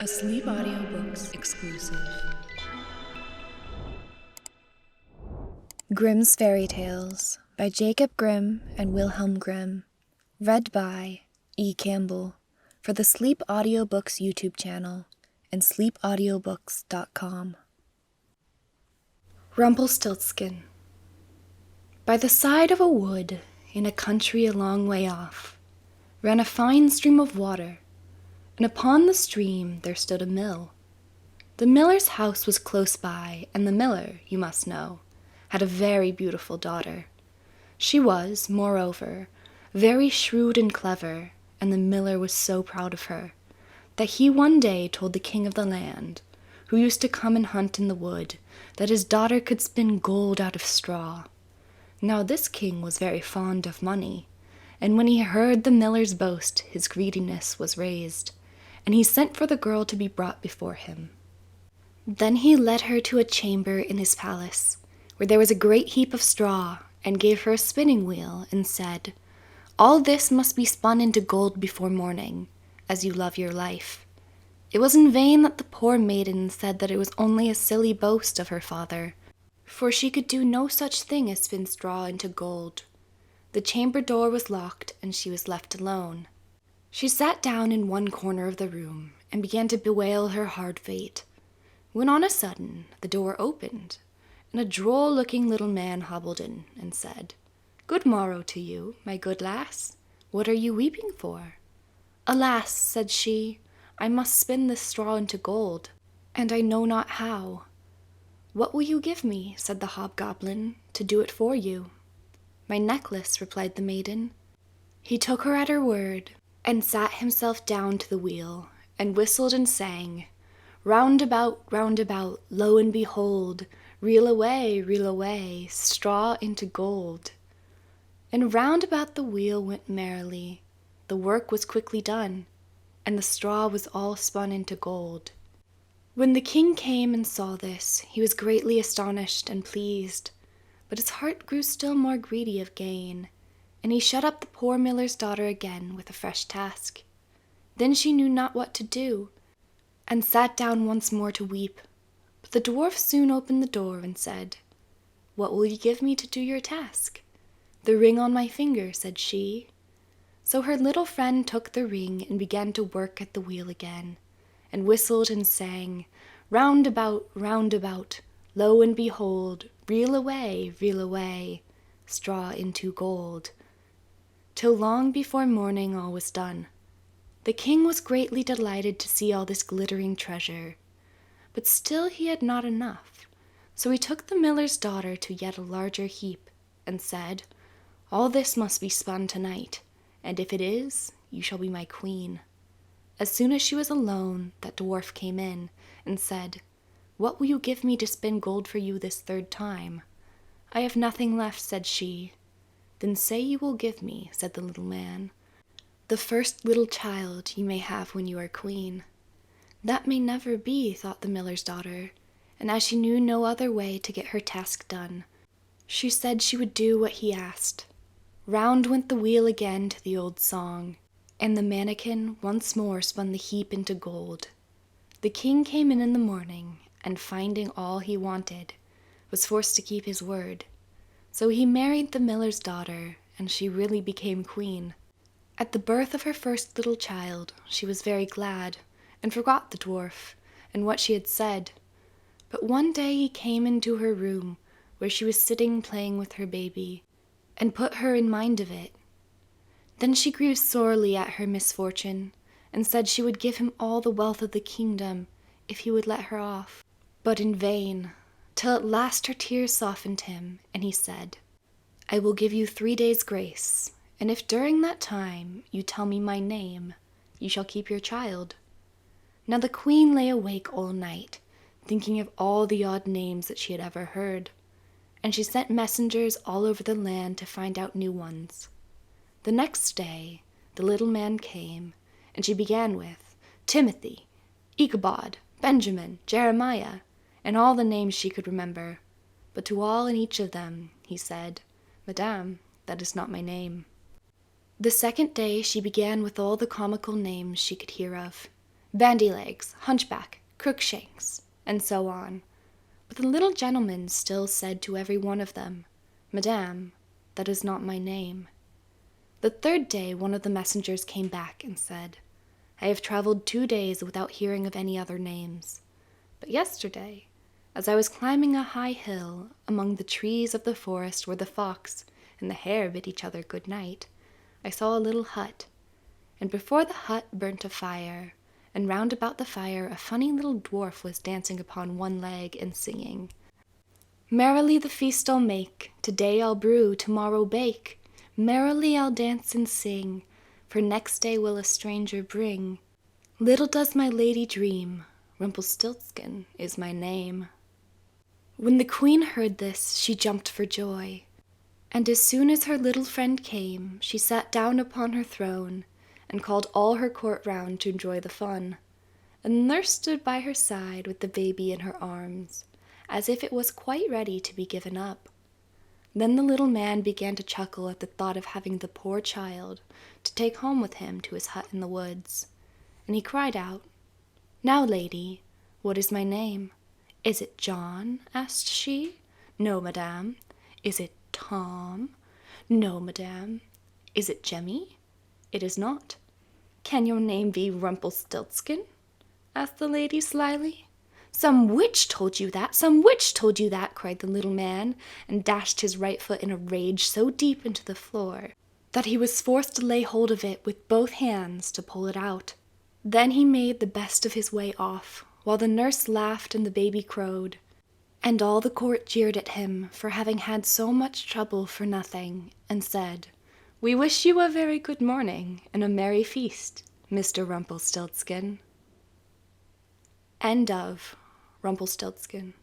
A Sleep Audiobooks exclusive. Grimm's Fairy Tales by Jacob Grimm and Wilhelm Grimm. Read by E. Campbell for the Sleep Audiobooks YouTube channel and sleepaudiobooks.com. Rumplestiltskin. By the side of a wood, in a country a long way off, ran a fine stream of water, and upon the stream there stood a mill. The miller's house was close by, and the miller, you must know, had a very beautiful daughter. She was, moreover, very shrewd and clever, and the miller was so proud of her that he one day told the king of the land, who used to come and hunt in the wood, that his daughter could spin gold out of straw. Now this king was very fond of money, and when he heard the miller's boast, his greediness was raised, and he sent for the girl to be brought before him. Then he led her to a chamber in his palace, where there was a great heap of straw, and gave her a spinning wheel, and said, "All this must be spun into gold before morning, as you love your life." It was in vain that the poor maiden said that it was only a silly boast of her father, for she could do no such thing as spin straw into gold. The chamber door was locked, and she was left alone. She sat down in one corner of the room, and began to bewail her hard fate, when on a sudden the door opened, and a droll-looking little man hobbled in, and said, "Good morrow to you, my good lass. What are you weeping for?" "Alas," said she, "I must spin this straw into gold, and I know not how." "What will you give me," said the hobgoblin, "to do it for you?" "My necklace," replied the maiden. He took her at her word, and sat himself down to the wheel, and whistled and sang, round about, lo and behold, reel away, straw into gold." And round about the wheel went merrily. The work was quickly done, and the straw was all spun into gold. When the king came and saw this, he was greatly astonished and pleased, but his heart grew still more greedy of gain, and he shut up the poor miller's daughter again with a fresh task. Then she knew not what to do, and sat down once more to weep. But the dwarf soon opened the door and said, "What will you give me to do your task?" "The ring on my finger," said she. So her little friend took the ring and began to work at the wheel again, and whistled and sang, round about, lo and behold, reel away, straw into gold, till long before morning all was done. The king was greatly delighted to see all this glittering treasure, but still he had not enough, so he took the miller's daughter to yet a larger heap, and said, "All this must be spun tonight, and if it is, you shall be my queen." As soon as she was alone, that dwarf came in, and said, "What will you give me to spin gold for you this third time?" "I have nothing left," said she. "Then say you will give me," said the little man, "the first little child you may have when you are queen." "That may never be," thought the miller's daughter, and as she knew no other way to get her task done, she said she would do what he asked. Round went the wheel again to the old song, and the mannikin once more spun the heap into gold. The king came in the morning, and finding all he wanted, was forced to keep his word. So he married the miller's daughter, and she really became queen. At the birth of her first little child, she was very glad, and forgot the dwarf, and what she had said. But one day he came into her room, where she was sitting playing with her baby, and put her in mind of it. Then she grew sorely at her misfortune, and said she would give him all the wealth of the kingdom if he would let her off. But in vain, till at last her tears softened him, and he said, "I will give you 3 days' grace, and if during that time you tell me my name, you shall keep your child." Now the queen lay awake all night, thinking of all the odd names that she had ever heard, and she sent messengers all over the land to find out new ones. The next day the little man came, and she began with Timothy, Ichabod, Benjamin, Jeremiah, and all the names she could remember. But to all and each of them he said, "Madame, that is not my name." The second day she began with all the comical names she could hear of: bandy-legs, hunchback, crookshanks, and so on. But the little gentleman still said to every one of them, "Madame, that is not my name." The third day one of the messengers came back and said, "I have traveled 2 days without hearing of any other names. But yesterday, as I was climbing a high hill among the trees of the forest where the fox and the hare bid each other good night, I saw a little hut, and before the hut burnt a fire, and round about the fire a funny little dwarf was dancing upon one leg and singing, 'Merrily the feast I'll make, today I'll brew, tomorrow bake, merrily I'll dance and sing, for next day will a stranger bring. Little does my lady dream, Rumplestiltskin is my name.'" When the queen heard this, she jumped for joy, and as soon as her little friend came, she sat down upon her throne and called all her court round to enjoy the fun. And the nurse stood by her side with the baby in her arms, as if it was quite ready to be given up. Then the little man began to chuckle at the thought of having the poor child to take home with him to his hut in the woods, and he cried out, "Now, lady, what is my name?" "Is it John?" asked she. "No, madame." "Is it Tom?" "No, madame." "Is it Jemmy?" "It is not." "Can your name be Rumplestiltskin?" asked the lady slyly. "Some witch told you that! Some witch told you that!" cried the little man, and dashed his right foot in a rage so deep into the floor that he was forced to lay hold of it with both hands to pull it out. Then he made the best of his way off, while the nurse laughed and the baby crowed, and all the court jeered at him for having had so much trouble for nothing, and said, "We wish you a very good morning and a merry feast, Mr. Rumplestiltskin." End of Rumplestiltskin.